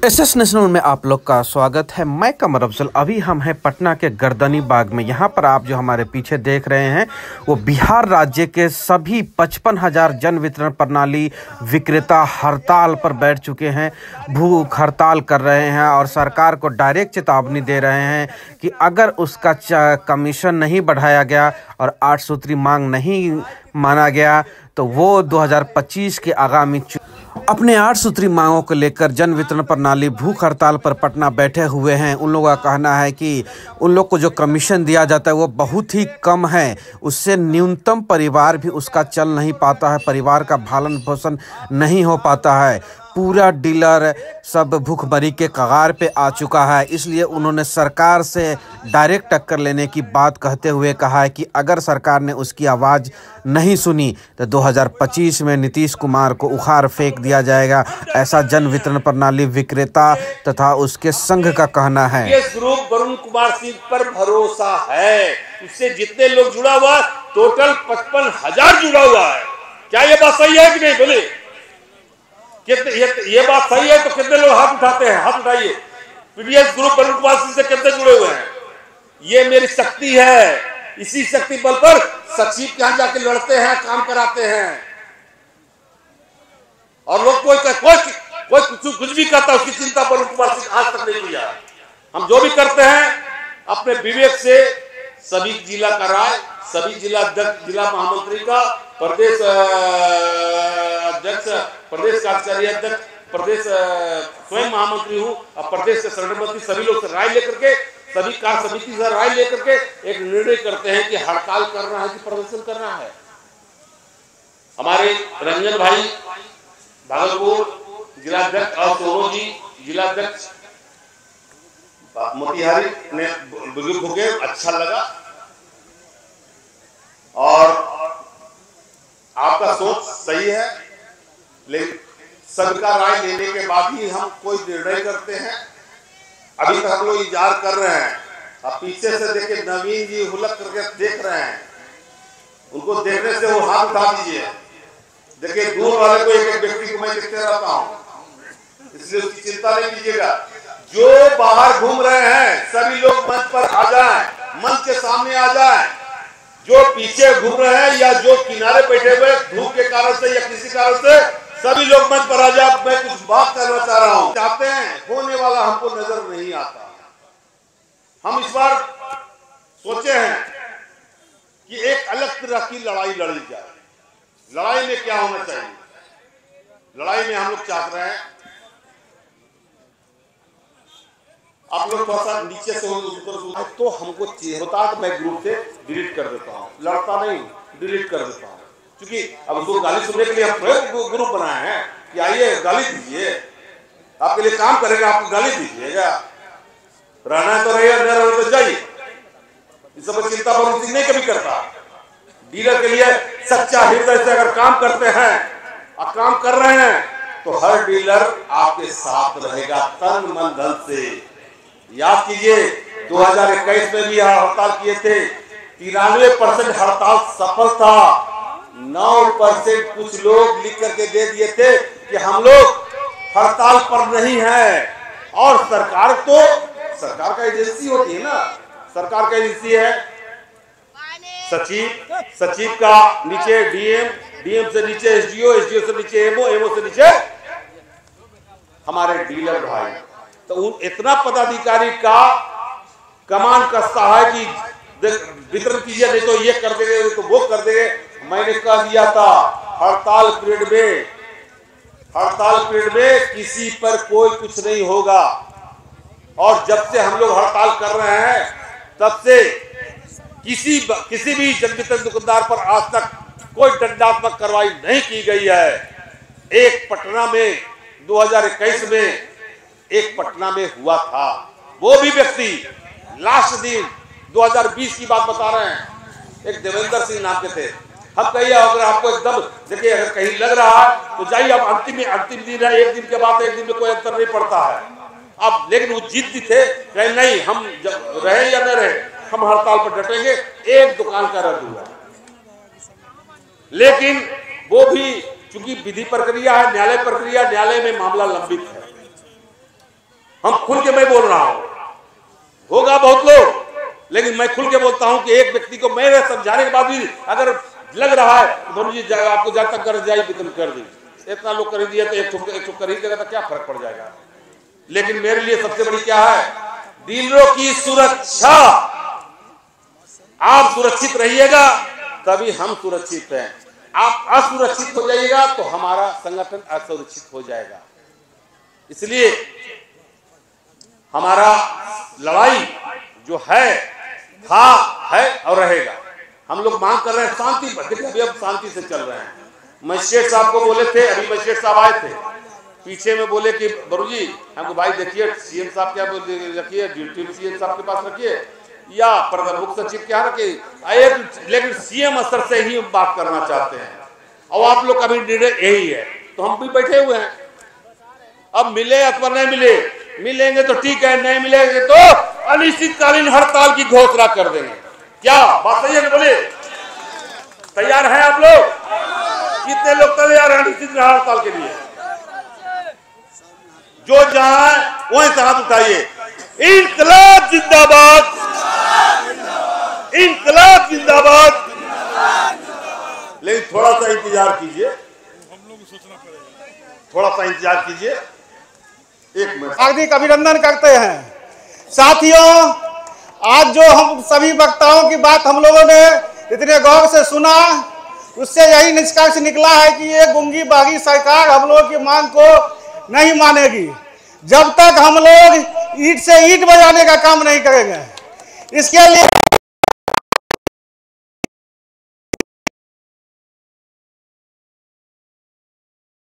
SS national में आप लोग का स्वागत है। मैं कमर अफजल। अभी हम हैं पटना के गर्दनी बाग में। यहाँ पर आप जो हमारे पीछे देख रहे हैं वो बिहार राज्य के सभी 55,000 जन वितरण प्रणाली विक्रेता हड़ताल पर बैठ चुके हैं, भूख हड़ताल कर रहे हैं और सरकार को डायरेक्ट चेतावनी दे रहे हैं कि अगर उसका कमीशन नहीं बढ़ाया गया और 8 सूत्री मांग नहीं माना गया तो वो 2025 के आगामी अपने 8 सूत्री मांगों को लेकर जन वितरण प्रणाली भूख हड़ताल पर पटना बैठे हुए हैं। उन लोगों का कहना है कि उन लोग को जो कमीशन दिया जाता है वो बहुत ही कम है, उससे न्यूनतम परिवार भी उसका चल नहीं पाता है, परिवार का भरण पोषण नहीं हो पाता है। पूरा डीलर सब भूखमरी के कगार पे आ चुका है। इसलिए उन्होंने सरकार से डायरेक्ट टक्कर लेने की बात कहते हुए कहा है कि अगर सरकार ने उसकी आवाज़ नहीं सुनी तो 2025 में नीतीश कुमार को उखाड़ फेंक दिया जाएगा, ऐसा जन वितरण प्रणाली विक्रेता तथा उसके संघ का कहना है। ग्रुप वरुण कुमार सिंह पर भरोसा है, उससे जितने लोग जुड़ा हुआ टोटल 55,000 जुड़ा हुआ है। क्या ये बात सही है कि नहीं? बोले ये बात सही है तो कितने लोग हाथ उठाते हैं? हाथ उठाइए। पीडीएस ग्रुप वरुण कुमार सिंह से कितने जुड़े हुए हैं? ये मेरी शक्ति है, इसी शक्ति बल पर सचिव के यहाँ जाके लड़ते हैं, काम कराते हैं। और लोग कोई कुछ भी करता है उसकी चिंता वरुण कुमार सिंह आज तक नहीं किया। हम जो भी करते हैं अपने विवेक से, सभी जिला का राय, सभी जिला अध्यक्ष, जिला महामंत्री का, प्रदेश अध्यक्ष, प्रदेश कार्यकारी अध्यक्ष, प्रदेश स्वयं महामंत्री हूँ और प्रदेश के संगठन सभी लोग से राय लेकर के, सभी कार्य समिति से राय लेकर के एक निर्णय करते हैं कि हड़ताल करना है कि प्रदर्शन करना है। हमारे रंजन भाई भागलपुर जिलाध्यक्ष और सोनू जी जिलाध्यक्ष मोतिहारी ने बुजुर्ग हो गए, अच्छा लगा। और आपका सोच सही है, लेकिन सबका राय लेने के बाद ही हम कोई निर्णय करते हैं। अभी तक हम लोग इंतजार कर रहे हैं। अब पीछे से देखे नवीन जी हुलक करके देख रहे हैं, उनको देखने से वो हाथ उठा दीजिए। देखिए दूर वाले को एक व्यक्ति को मैं देखते रहता हूँ, इसलिए उसकी चिंता नहीं कीजिएगा। जो बाहर घूम रहे हैं सभी लोग मंच पर आ जाएं, मंच के सामने आ जाएं। जो पीछे घूम रहे हैं या जो किनारे बैठे हुए धूप के कारण से या किसी कारण से, सभी लोग मंच पर आ जाए। मैं कुछ बात करना चाह रहा हूं। चाहते हैं, होने वाला हमको नजर नहीं आता। हम इस बार सोचे हैं कि एक अलग तरह की लड़ाई लड़ी जाए। लड़ाई में क्या होना चाहिए? लड़ाई में हम लोग चाह रहे हैं, आप लोग थोड़ा सा नीचे से तो हमको होता है तो मैं ग्रुप से डिलीट कर देता हूँ, लड़ता नहीं, डिलीट कर देता हूँ। क्योंकि अब उसको गाली सुनने के लिए हम ग्रुप बनाए हैं कि आइए गाली दीजिए, आपके लिए काम करेगा, आपको गाली दीजिएगा। रहना है तो रहिए, न रहना तो जाइए। इस सब चिंता वरुण सिंह नहीं कभी करता। डीलर के लिए सच्चा हृदय से अगर काम करते हैं और काम कर रहे हैं तो हर डीलर आपके साथ रहेगा तन मन धन से। याद कीजिए 2021 में भी हड़ताल किए थे, 93% हड़ताल सफल था। 9% कुछ लोग लिख करके दे दिए थे कि हम लोग हड़ताल पर नहीं है। और सरकार का एजेंसी होती है ना, सरकार का एजेंसी है सचिव का नीचे डीएम से नीचे एसडीओ से नीचे एमओ से नीचे हमारे डीलर भाई। तो इतना पदाधिकारी का कमान कसता है कि वितरण कीजिए, नहीं तो ये कर देंगे, नहीं तो वो कर देंगे। मैंने कह दिया था हड़ताल पीरियड में किसी पर कोई कुछ नहीं होगा। और जब से हम लोग हड़ताल कर रहे हैं तब से किसी भी जन वितरण दुकानदार पर आज तक कोई दंडात्मक कार्रवाई नहीं की गई है। एक पटना में 2021 में एक पटना में हुआ था, वो भी व्यक्ति लास्ट दिन 2020 की बात बता रहे हैं, एक देवेंद्र सिंह नाम के थे। हम कहिए अगर आपको एकदम देखिए अगर कहीं लग रहा है तो जाइए, अब अंतिम दिन है, एक दिन के बाद एक दिन में कोई अंतर नहीं पड़ता है। अब लेकिन वो जिद्दी थे, कहीं नहीं हम रहे या न रहे हम हड़ताल पर डटेंगे। एक दुकान का रद्द हुआ, लेकिन वो भी चूंकि विधि प्रक्रिया है, न्यायालय प्रक्रिया, न्यायालय में मामला लंबित है। हम खुल के मैं बोल रहा हूं, होगा बहुत लोग, लेकिन मैं खुल के बोलता हूं कि एक व्यक्ति को मेरे समझाने के बाद भी अगर लग रहा है धनु जी आपको जब तक कर जाए वितरण कर दीजिए, इतना लोग कर दिया तो एक ठोक कर ही देगा तो क्या फर्क पड़ जाएगा। लेकिन मेरे लिए सबसे बड़ी क्या है, डीलरों की सुरक्षा। आप सुरक्षित रहिएगा तभी हम सुरक्षित हैं, आप असुरक्षित हो जाइएगा तो हमारा संगठन असुरक्षित हो जाएगा। इसलिए हमारा लड़ाई जो है था, है और रहेगा। हम लोग मांग कर रहे हैं शांति पर, देखिए अभी हम शांति से चल रहे हैं। मजिस्ट्रेट साहब को बोले थे, अभी मजिस्ट्रेट साहब आए थे, पीछे में बोले कि बरू जी हमको भाई देखिए सीएम साहब क्या रखिए, ड्यूटी सीएम साहब के पास रखिए या प्रमुख सचिव के यहाँ रखिए, लेकिन सीएम स्तर से ही बात करना चाहते हैं और आप लोग का भी निर्णय यही है। तो हम भी बैठे हुए हैं, अब मिले अथवा नहीं मिले, मिलेंगे तो ठीक है, नहीं मिलेंगे तो अनिश्चितकालीन हड़ताल की घोषणा कर देंगे। क्या बात सही है? बोले तैयार हैं आप लोग? कितने लोग तैयार हैं अनिश्चित हड़ताल के लिए? जो जहां वहीं से हाथ उठाइए। इनकलाब जिंदाबाद, इनकलाब जिंदाबाद। लेकिन थोड़ा सा इंतजार कीजिए, थोड़ा सा इंतजार कीजिए, एक मिनट। हार्दिक अभिनंदन करते हैं साथियों। आज जो हम सभी वक्ताओं की बात हम लोगों ने इतने गौर से सुना, उससे यही निष्कर्ष निकला है कि ये गूंगी बागी सरकार हम लोगों की मांग को नहीं मानेगी जब तक हम लोग ईंट से ईंट बजाने का काम नहीं करेंगे। इसके लिए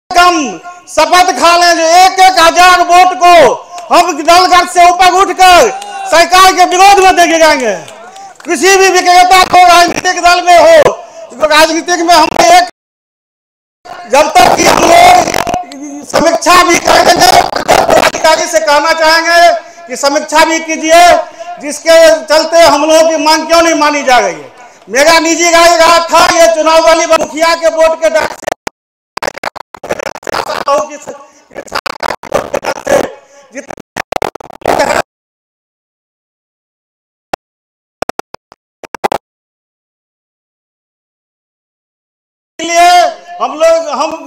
हम शपथ खा लें जो 1,000 वोट को हम दलगत से ऊपर उठकर सरकार के विरोध में देखे जाएंगे। किसी भी विक्रेता को राजनीतिक दल में हो, राजनीतिक में हम एक जब तक कि हम लोग समीक्षा भी करेंगे, अधिकारी से कहना चाहेंगे कि समीक्षा भी कीजिए, जिसके चलते हम लोगों की मांग क्यों नहीं मानी जा रही है। मेरा निजी राय रहा था ये चुनाव वाली मुखिया के वोट के डर से हम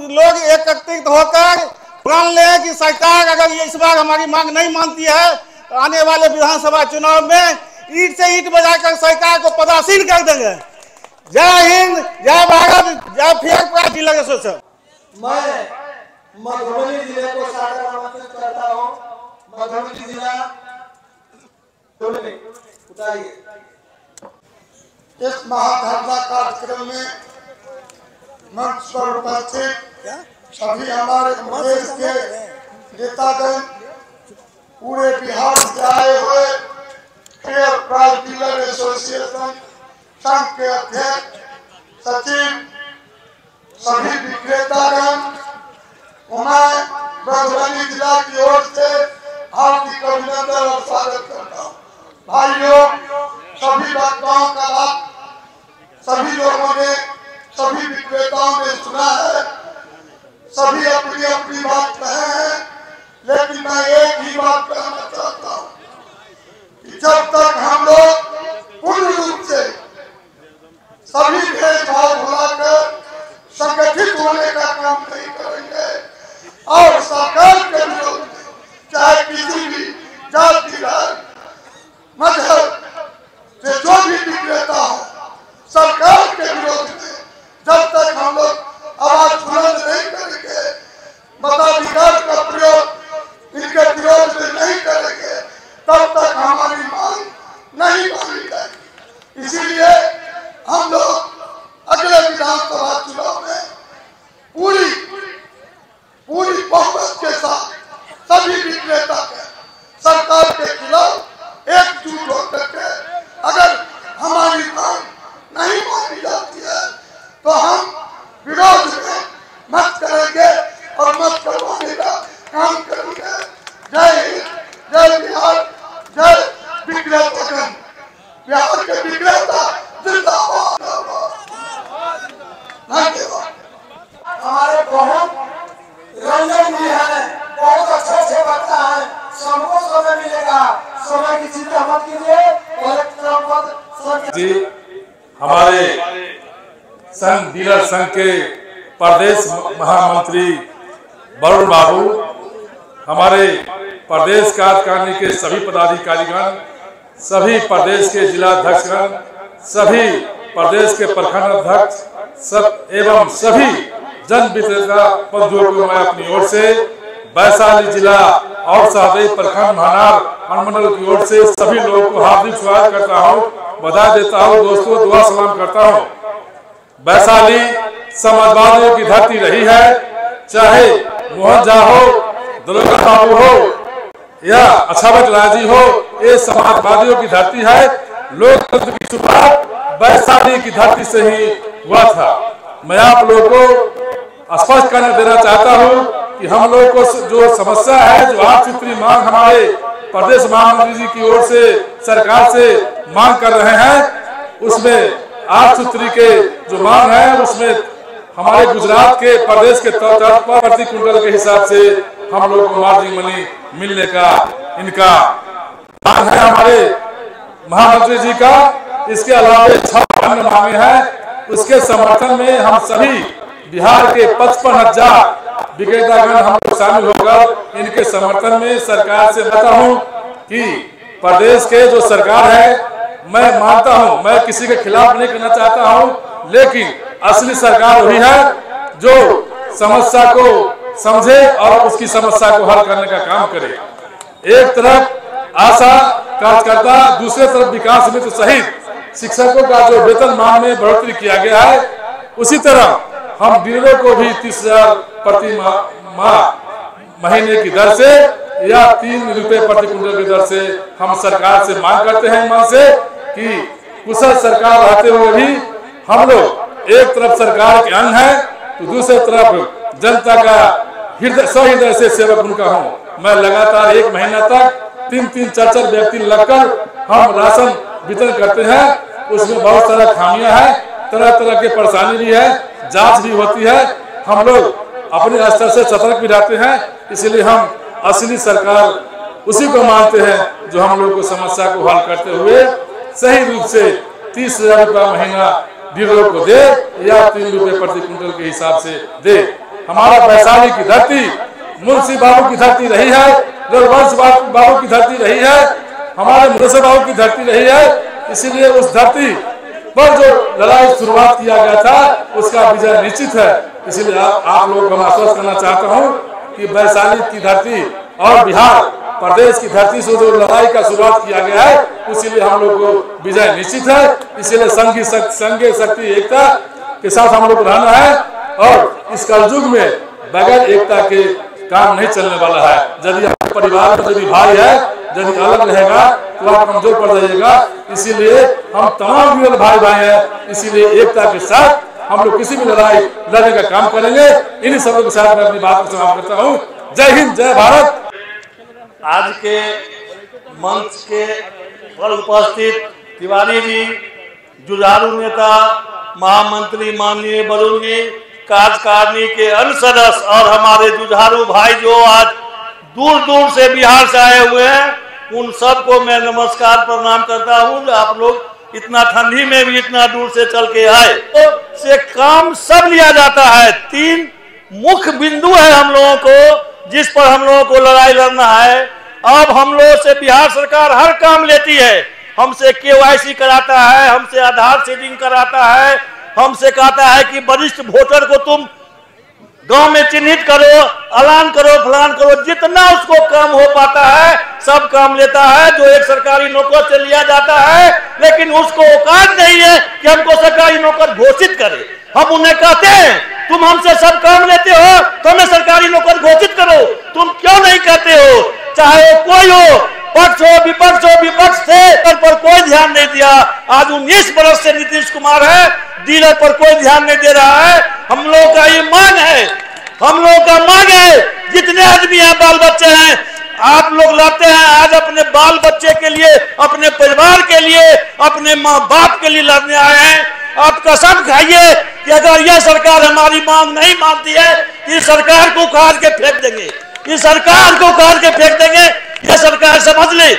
लोग एकत्रित होकर प्रण लें कि सरकार अगर इस बार हमारी मांग नहीं मानती है तो आने वाले विधानसभा चुनाव में ईंट से ईंट बजाकर सरकार को पदासीन कर देंगे। जय हिंद, जय भारत, जय फिर जिला एसोसिएशन। मैं मधुबनी जिले को सादर आमंत्रित करता हूँ। मधुबनी जिला उठाइए। इस महाधरना कार्यक्रम में मंच पर उपस्थित सभी हमारे प्रदेश के नेतागण, पूरे बिहार से आए हुए फेयर प्राइस डीलर एसोसिएशन संघ के अध्यक्ष, सचिव, सभी विक्रेतागण, मैं मधुबनी जिला की ओर से हार्दिक अभिनंदन और स्वागत करता हूँ। भाइयों, सभी वक्ताओं का बात सभी लोगों ने, सभी विक्रेताओं ने सुना है, सभी अपनी अपनी बात कहे हैं, लेकिन मैं एक ही बात कहना चाहता हूँ कि जब तक हम लोग पूर्ण रूप से सभी भेदभाव भुलाकर संगठित होने का काम नहीं करेंगे और सरकार के विरोध में, चाहे किसी भी जाति, मजहब से जो भी विक्रेता हो, सरकार के विरोध में जब तक हम लोग आवाज बुलंद नहीं करेंगे, मताधिकार का प्रयोग इनके विरोध में नहीं करेंगे, तब तक हमारी मांग नहीं मानी जाएगी। इसीलिए हम लोग अगले विधानसभा चुनाव में पूरी बहुमत के साथ सभी विक्रेता के सरकार के संघ डीलर संघ के प्रदेश महामंत्री वरुण बाबू, हमारे प्रदेश कार्यकारिणी के सभी पदाधिकारीगण, सभी प्रदेश के जिलाध्यक्षगण, सभी प्रदेश के प्रखंड अध्यक्ष सब एवं सभी जन विक्रेता बंधुओं को मैं अपनी ओर से वैशाली जिला और सहदेई प्रखंड महानार अनुमंडल की ओर से सभी लोगों को हार्दिक स्वागत करता हूँ, बधाई देता हूँ। दोस्तों, दुआ सलाम करता हूँ। वैशाली समाजवादियों की धरती रही है, चाहे मोहन झा हो, दुर्गा बाबू हो या अछावत राजी हो, ये समाजवादियों की धरती है। लोकतंत्र की शुरुआत वैशाली की धरती से ही हुआ था। मैं आप लोगों को स्पष्ट करना देना चाहता हूं कि हम लोगों को जो समस्या है, जो 8 सूत्री मांग हमारे प्रदेश महामंत्री जी की ओर से सरकार से मांग कर रहे हैं, उसमें 8 सूत्री के जो मांग है उसमें हमारे गुजरात के प्रदेश के प्रति क्विंटल के हिसाब से हम लोग को मार्जिन मनी मिलने का इनका मांग है हमारे महामंत्री जी का। इसके अलावा 6 अन्य मांगे हैं, उसके समर्थन में हम सभी बिहार के 55,000 विक्रेतागण हम लोग शामिल होकर इनके समर्थन में सरकार से कहता हूं कि प्रदेश के जो सरकार है, मैं मानता हूं, मैं किसी के खिलाफ नहीं करना चाहता हूं, लेकिन असली सरकार वही है जो समस्या को समझे और उसकी समस्या को हल करने का काम करे। एक तरफ आशा कार्यकर्ता, दूसरे तरफ विकास मित्र सहित शिक्षकों का जो वेतन मान में बढ़ोतरी किया गया है, उसी तरह हम डीलरों को भी 30,000 प्रति माह महीने की दर से या 3 रुपए प्रति क्विंटल की दर से हम सरकार से मांग करते हैं मन से कि कुशल सरकार रहते हुए भी हम लोग एक तरफ सरकार के अंग है तो दूसरी तरफ जनता का हृदय से सेवक उनका हूँ। मैं लगातार 1 महीना तक 3-3, 4-4 व्यक्ति लगकर हम राशन वितरण करते हैं। उसमें बहुत सारा खामियां हैं, तरह तरह की परेशानी भी है, जांच भी होती है। हम लोग अपने स्तर से सतर्क भी रहते हैं, इसलिए हम असली सरकार उसी को मानते हैं जो हम लोग को समस्या को हल करते हुए सही रूप से 30,000 रुपया महीना डीलरों को दे या 3 रुपए प्रति क्विंटल के हिसाब से दे। हमारा वैशाली की धरती मुंशी बाबू की धरती रही है, रघुवंश बाबू की धरती रही है, हमारे मुदस्सिर बाबू की धरती रही है। इसीलिए उस धरती पर जो लड़ाई शुरुआत किया गया था उसका विजय निश्चित है। इसलिए आप लोगों को आश्वस्त करना चाहता हूं कि वैशाली की धरती और बिहार प्रदेश की धरती से जो लड़ाई का शुरुआत किया गया है, इसीलिए हम लोग को विजय निश्चित है। इसीलिए संघीय शक्ति एकता के साथ हम लोग रहना है और इस कलयुग में बगैर एकता के काम नहीं चलने वाला है। यदि आपके परिवार में यदि भाई है, यदि अलग रहेगा तो आप कमजोर पड़ जाइएगा। इसीलिए हम तमाम विरल भाई हैं, इसीलिए एकता के साथ हम लोग किसी भी लड़ाई लड़ने का काम करेंगे। इन्हीं सबों के साथ मैं अपनी बात को समाप्त करता हूँ। जय हिंद, जय भारत। आज के मंच के पर उपस्थित तिवारी जी, जुझारू नेता महामंत्री माननीय वरुण जी, कार्यकारिणी के अन्य सदस्य और हमारे जुझारू भाई जो आज दूर दूर से बिहार से आए हुए हैं, उन सबको मैं नमस्कार प्रणाम करता हूं। आप लोग इतना ठंडी में भी इतना दूर से चल के आए, तो से काम सब लिया जाता है। 3 मुख्य बिंदु है हम लोगों को जिस पर हम लोगों को लड़ाई लड़ना है। अब हम लोगों से बिहार सरकार हर काम लेती है, हमसे KYC कराता है, हमसे आधार सीडिंग कराता है, हमसे कहता है कि वरिष्ठ वोटर को तुम गांव में चिन्हित करो, ऐलान करो, फलान करो। जितना उसको काम हो पाता है सब काम लेता है जो एक सरकारी नौकर से लिया जाता है, लेकिन उसको औकात नहीं है कि हमको सरकारी नौकर घोषित करे। हम उन्हें कहते हैं तुम हमसे सब काम लेते हो तो हमें सरकारी नौकर घोषित करो, तुम क्यों नहीं कहते हो? चाहे वो कोई हो, पक्ष हो विपक्ष हो, विपक्ष से पर कोई ध्यान नहीं दिया। आज 19 वर्ष से नीतीश कुमार है, डीलर पर कोई ध्यान नहीं दे रहा है। हम लोगों का ये मांग है, हम लोगों का मांग है, जितने आदमी हैं, बाल बच्चे हैं, आप लोग लाते हैं आज अपने बाल बच्चे के लिए, अपने परिवार के लिए, अपने माँ बाप के लिए लड़ने आए हैं। आप कसम खाइए कि अगर यह सरकार हमारी मांग नहीं मानती है, इस सरकार को उखाड़ के फेंक देंगे, इस सरकार को उखाड़ के फेंक देंगे। यह सरकार समझ ले,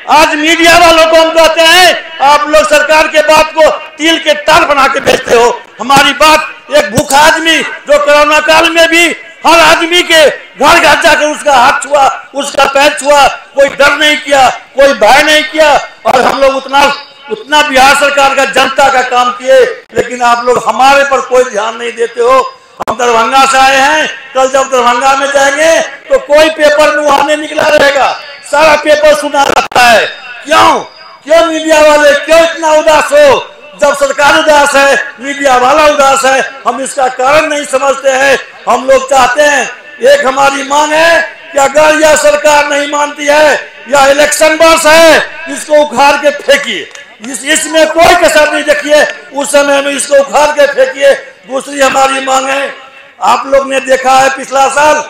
आज मीडिया वालों को हम कहते हैं आप लोग सरकार के बात को तिल के तार बना के भेजते हो। हमारी बात एक भूखा आदमी जो कोरोना काल में भी हर आदमी के घर घर जाकर उसका हाथ छुआ, उसका पैर छुआ, कोई डर नहीं किया, कोई भय नहीं किया। और हम लोग उतना बिहार सरकार का जनता का काम किए, लेकिन आप लोग हमारे पर कोई ध्यान नहीं देते हो। हम दरभंगा से आए हैं, कल जब दरभंगा में जाएंगे तो कोई पेपर में वहां नहीं निकला रहेगा, सारा पेपर सुना रहता है। क्यों मीडिया वाले क्यों इतना उदास हो? जब सरकार उदास है, मीडिया वाला उदास है, हम इसका कारण नहीं समझते हैं। हम लोग चाहते हैं, एक हमारी मांग है कि अगर यह सरकार नहीं मानती है, यह इलेक्शन वर्ष है, इसको उखाड़ के फेंकिए, इसमें कोई कसर नहीं देखिए, उस समय में इसको उखाड़ के फेंकिए। दूसरी हमारी मांग है, आप लोग ने देखा है पिछला साल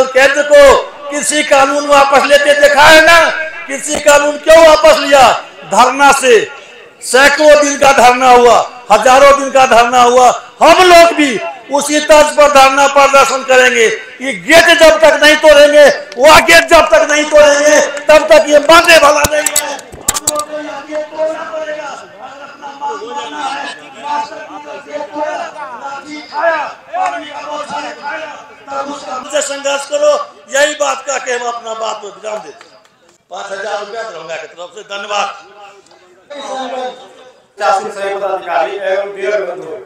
केंद्र को कृषि कानून वापस लेते देखा है ना। कृषि कानून क्यों वापस लिया? धरना से, सैकड़ों दिन का धरना हुआ, हजारों दिन का धरना हुआ। हम लोग भी उसी तर्ज पर धरना प्रदर्शन करेंगे। ये गेट जब तक नहीं तोड़ेंगे, वह गेट जब तक नहीं तोड़ेंगे, तब तक ये मानने वाला नहीं है। हम लोग को यह गेट तोड़ना पड़ेगा। अगर अपना मांग मानना है, हमसे संघर्ष करो, यही बात का के हम अपना बात को विराम देते हैं। 5000 रुपया दरभंगा की तरफ से धन्यवाद। पदाधिकारी एवं वीर बंधु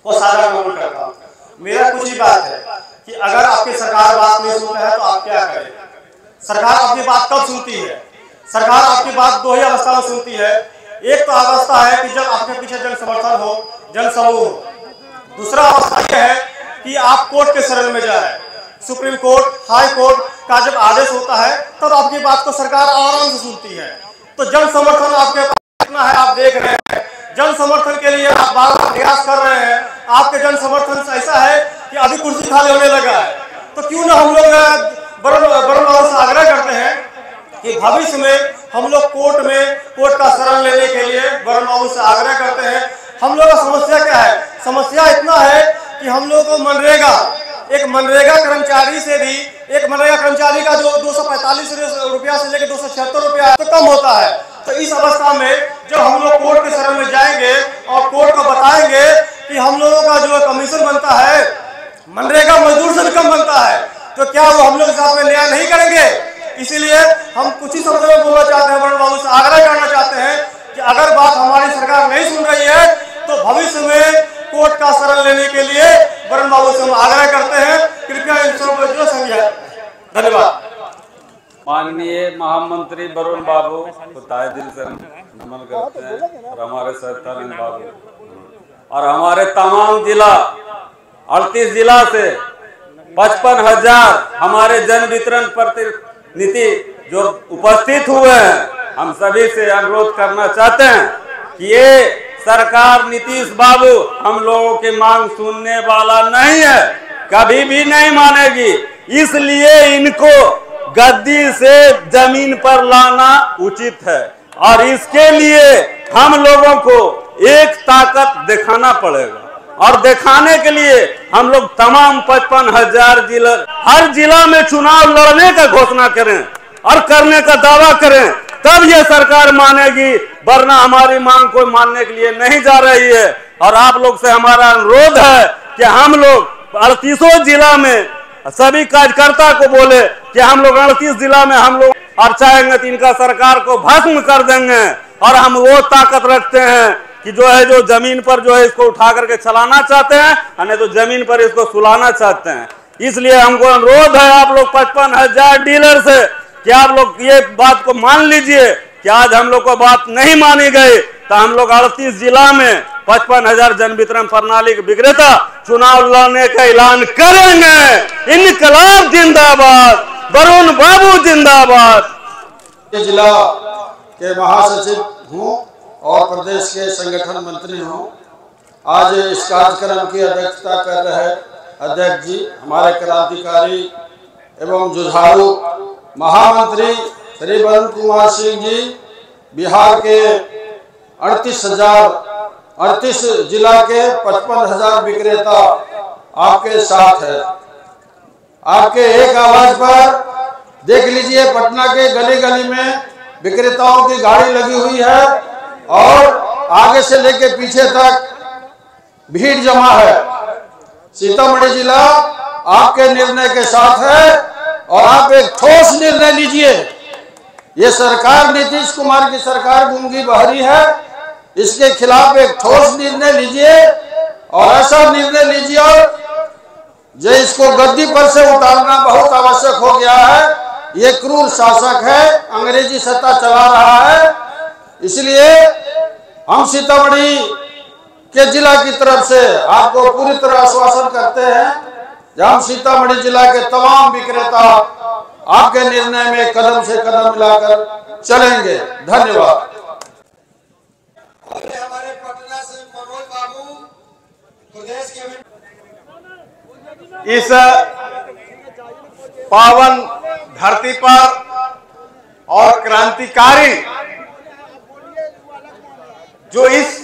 को साझा अनुरोध करता हूँ। मेरा कुछ ही बात है कि अगर आपकी सरकार बात नहीं सुनता है तो आप क्या करें? सरकार अपनी बात कब सुनती है? सरकार आपकी बात दो ही अवस्था में सुनती है। एक तो अवस्था है कि जब आपके पीछे जन समर्थन हो, जन समूह हो। दूसरा अवस्था यह है कि आप कोर्ट के शरण में जाए, सुप्रीम कोर्ट, हाई कोर्ट का जब आदेश होता है तब आपकी बात को सरकार आराम से सुनती है। तो जन समर्थन आपके पास कितना है आप देख रहे हैं। जन समर्थन के लिए आप बार बार प्रयास कर रहे हैं। आपके जन समर्थन ऐसा है कि अभी कुर्सी खाली होने लगा है। तो क्यों ना हम लोग वरुण बाबू से आग्रह करते हैं कि भविष्य में हम लोग कोर्ट का शरण लेने के लिए वरुण बाबू से आग्रह करते हैं। हम लोग का समस्या क्या है? समस्या इतना है कि हम लोग को एक मनरेगा कर्मचारी से भी, एक मनरेगा कर्मचारी का जो 245 रुपया से लेकर 276 रुपया तो कम होता है। तो इस अवस्था में जब हम लोग कोर्ट के शरण में जाएंगे और कोर्ट को बताएंगे कि हम लोगों का जो कमीशन बनता है मनरेगा मजदूर से भी कम बनता है, तो क्या वो हम लोग के साथ में न्याय नहीं करेंगे? इसीलिए हम कुछ ही शब्दों में बोलना चाहते हैं, वरुण बाबू से आग्रह करना चाहते हैं कि अगर बात हमारी सरकार नहीं सुन रही है तो भविष्य में कोर्ट का शरण लेने के लिए वरुण बाबू से हम आग्रह करते हैं। कृपया इन सबको जो समझाए। धन्यवाद। माननीय महामंत्री वरुण बाबू को तहे दिल से नमन करते हैं, और हमारे सहतानंद बाबू और हमारे तमाम जिला 38 जिला से 55,000 हमारे जन वितरण प्रतिनिधि जो उपस्थित हुए हैं, हम सभी से अनुरोध करना चाहते हैं कि ये सरकार नीतीश बाबू हम लोगों की मांग सुनने वाला नहीं है, कभी भी नहीं मानेगी। इसलिए इनको गद्दी से जमीन पर लाना उचित है, और इसके लिए हम लोगों को एक ताकत दिखाना पड़ेगा। और दिखाने के लिए हम लोग तमाम 55,000 जिला, हर जिला में चुनाव लड़ने का घोषणा करें और करने का दावा करें, तब ये सरकार मानेगी, वरना हमारी मांग कोई मानने के लिए नहीं जा रही है। और आप लोग से हमारा अनुरोध है कि हम लोग 38 जिला में सभी कार्यकर्ता को बोले कि हम लोग 38 जिला में हम लोग और चाहेंगे तो इनका सरकार को भस्म कर देंगे। और हम वो ताकत रखते हैं कि जो जमीन पर इसको उठा करके चलाना चाहते हैं, नहीं तो जमीन पर इसको सुलाना चाहते हैं। इसलिए हमको अनुरोध है आप लोग 55,000 डीलर से कि आप लोग ये बात को मान लीजिए कि आज हम लोग को बात नहीं मानी गई तो हम लोग 38 जिला में 55,000 जन वितरण प्रणाली के विक्रेता चुनाव लड़ने का ऐलान करेंगे। इनकलाब जिंदाबाद, वरुण बाबू जिंदाबाद। जिला के महासचिव हूँ और प्रदेश के संगठन मंत्री हूँ। आज इस कार्यक्रम की अध्यक्षता कर रहे अध्यक्ष जी, हमारे क्रांतिकारी एवं जुझारू महामंत्री श्री वरुण कुमार सिंह जी, बिहार के 38 जिला के 55,000 विक्रेता आपके साथ है। आपके एक आवाज पर देख लीजिए पटना के गली गली में विक्रेताओं की गाड़ी लगी हुई है और आगे से लेकर पीछे तक भीड़ जमा है। सीतामढ़ी जिला आपके निर्णय के साथ है और आप एक ठोस निर्णय लीजिए। ये सरकार नीतीश कुमार की सरकार गूंगी बहरी है, इसके खिलाफ एक ठोस निर्णय लीजिए और ऐसा निर्णय लीजिए जो इसको गद्दी पर से उतारना बहुत आवश्यक हो गया है। ये क्रूर शासक है, अंग्रेजी सत्ता चला रहा है। इसलिए हम सीतामढ़ी के जिला की तरफ से आपको पूरी तरह आश्वासन करते हैं कि हम सीतामढ़ी जिला के तमाम विक्रेता आपके निर्णय में कदम से कदम मिलाकर चलेंगे। धन्यवाद। हमारे पटना से मनोज बाबू प्रदेश के इस पावन धरती पर और क्रांतिकारी जो इस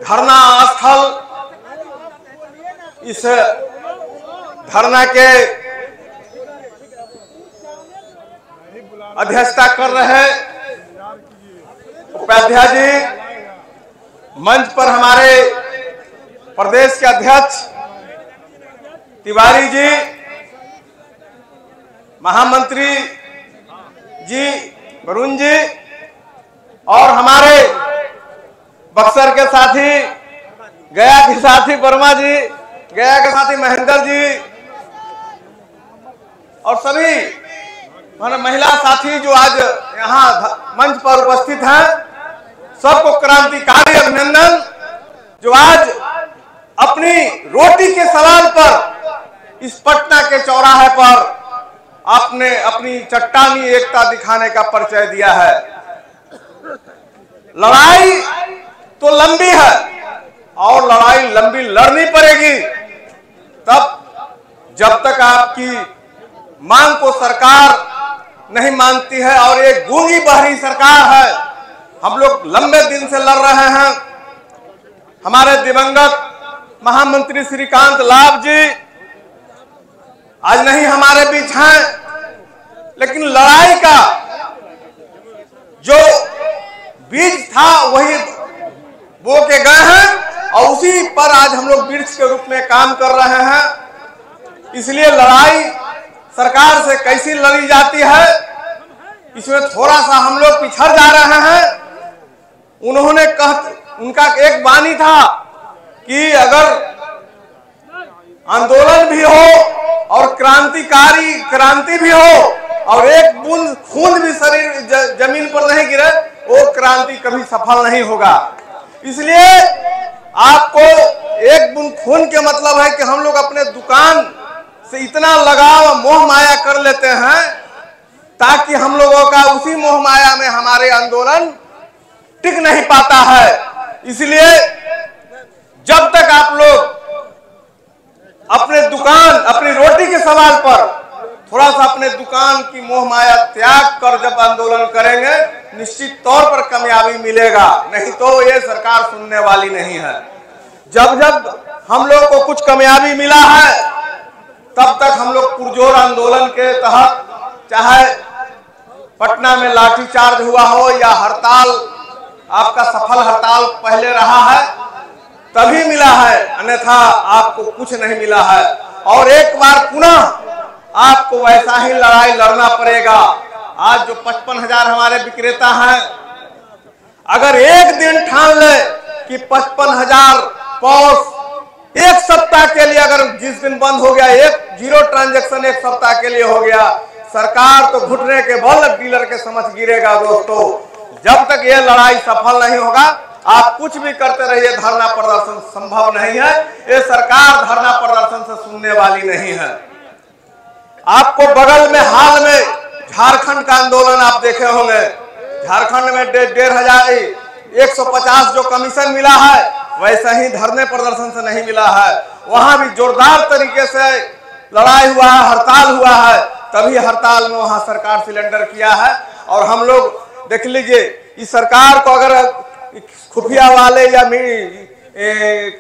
धरना स्थल, इस धरना के अध्यक्षता कर रहे उपाध्याय जी, मंच पर हमारे प्रदेश के अध्यक्ष तिवारी जी, महामंत्री जी वरुण जी और हमारे बक्सर के साथी, गया के साथी वर्मा जी, गया के साथी महेंद्र जी और सभी महिला साथी जो आज यहाँ मंच पर उपस्थित हैं, सबको क्रांतिकारी अभिनंदन। जो आज अपनी रोटी के सवाल पर इस पटना के चौराहे पर आपने अपनी चट्टानी एकता दिखाने का परिचय दिया है। लड़ाई तो लंबी है और लड़ाई लंबी लड़नी पड़ेगी, तब जब तक आपकी मांग को सरकार नहीं मानती है और ये गूंगी बहरी सरकार है। हम लोग लंबे दिन से लड़ रहे हैं। हमारे दिवंगत महामंत्री श्रीकांत लाभ जी आज नहीं हमारे बीच हैं, लेकिन लड़ाई का जो बीज था वही बो के गए हैं और उसी पर आज हम लोग वृक्ष के रूप में काम कर रहे हैं। इसलिए लड़ाई सरकार से कैसी लड़ी जाती है, इसमें थोड़ा सा हम लोग पिछड़ जा रहे हैं। उन्होंने उनका एक वाणी था कि अगर आंदोलन भी हो और क्रांतिकारी क्रांति भी हो और एक बूंद खून भी शरीर जमीन पर नहीं गिरे, वो क्रांति कभी सफल नहीं होगा। इसलिए आपको एक बूंद खून के मतलब है कि हम लोग अपने दुकान से इतना लगाव मोह माया कर लेते हैं ताकि हम लोगों का उसी मोह माया में हमारे आंदोलन टिक नहीं पाता है। इसलिए जब तक आप लोग अपने दुकान, अपनी रोटी के सवाल पर थोड़ा सा अपने दुकान की मोह माया त्याग कर जब आंदोलन करेंगे, निश्चित तौर पर कामयाबी मिलेगा, नहीं तो ये सरकार सुनने वाली नहीं है। जब जब हम लोग को कुछ कामयाबी मिला है, तब तक हम लोग पुरजोर आंदोलन के तहत, चाहे पटना में लाठीचार्ज हुआ हो या हड़ताल, आपका सफल हड़ताल पहले रहा है तभी मिला है, अन्यथा आपको कुछ नहीं मिला है। और एक बार पुनः आपको वैसा ही लड़ाई लड़ना पड़ेगा। आज जो 55,000 हमारे विक्रेता हैं, अगर एक दिन ठान ले कि 55,000 पॉस एक सप्ताह के लिए, अगर जिस दिन बंद हो गया, एक जीरो ट्रांजैक्शन एक सप्ताह के लिए हो गया, सरकार तो घुटने के बल डीलर के समझ गिरेगा। दोस्तों, जब तक ये लड़ाई सफल नहीं होगा, आप कुछ भी करते रहिए, धरना प्रदर्शन संभव नहीं है। ये सरकार धरना प्रदर्शन से सुनने वाली नहीं है। आपको बगल में हाल में झारखंड का आंदोलन आप देखे होंगे। झारखंड में 1,50 जो कमीशन मिला है, वैसा ही धरने प्रदर्शन से नहीं मिला है। वहां भी जोरदार तरीके से लड़ाई हुआ है, हड़ताल हुआ है, तभी हड़ताल में वहां सरकार सिलेंडर किया है। और हम लोग देख लीजिए, इस सरकार को अगर खुफिया वाले या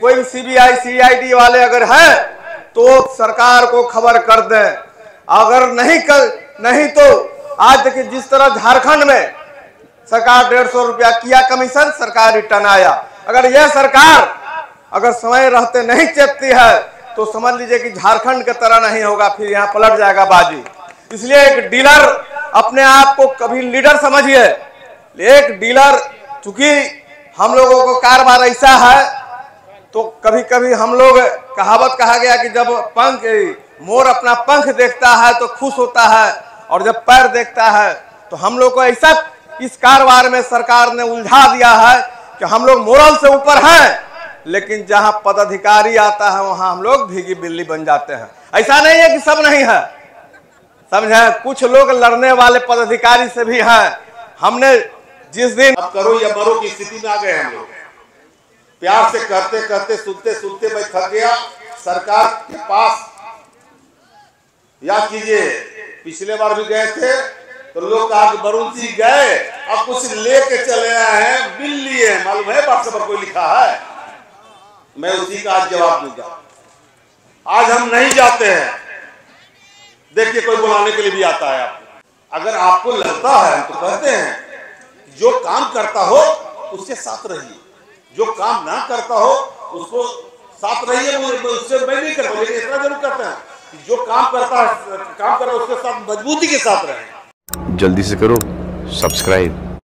कोई सीबीआई सीआईडी वाले अगर हैं, तो सरकार को खबर कर दें। अगर नहीं नहीं तो आज देखिए जिस तरह झारखंड में सरकार 150 रुपया किया कमीशन, सरकार रिटर्न आया। अगर यह सरकार अगर समय रहते नहीं चेपती है तो समझ लीजिए कि झारखंड की तरह नहीं होगा, फिर यहाँ पलट जाएगा बाजी। इसलिए एक डीलर अपने आप को कभी लीडर समझिए। एक डीलर, चूंकि हम लोगों को कारोबार ऐसा है तो कभी कभी हम लोग, कहावत कहा गया कि जब मोर अपना पंख देखता है तो खुश होता है और जब पैर देखता है तो हम लोग को ऐसा इस कारोबार में सरकार ने उलझा दिया है कि हम लोग मोरल से ऊपर हैं, लेकिन जहां पदाधिकारी आता है वहां हम लोग भीगी बिल्ली बन जाते हैं। ऐसा नहीं है कि सब नहीं है, समझे, कुछ लोग लड़ने वाले पदाधिकारी से भी हैं। हमने जिस दिन अब करो या मरो की स्थिति में आ गए हम लोग। प्यार से करते करते सुनते सुनते मैं थक गया। सरकार के पास याद कीजिए, पिछले बार भी गए थे तो लोग कहा कि वरुण जी गए, अब कुछ लेके चले आए हैं, बिल लिए, मालूम है व्हाट्सएप पर कोई लिखा है, मैं उसी का आज जवाब दूंगा। आज हम नहीं जाते हैं, देखिए कोई बुलाने के लिए भी आता है आपको। अगर आपको लगता है, हम तो कहते हैं जो काम करता हो उसके साथ रहिए, जो काम ना करता हो उसको साथ रहिए। उससे मैं नहीं करता, लेकिन इतना जरूर करते हैं जो काम करता है, काम कर रहा है उसके साथ मजबूती के साथ रहें। जल्दी से करो सब्सक्राइब।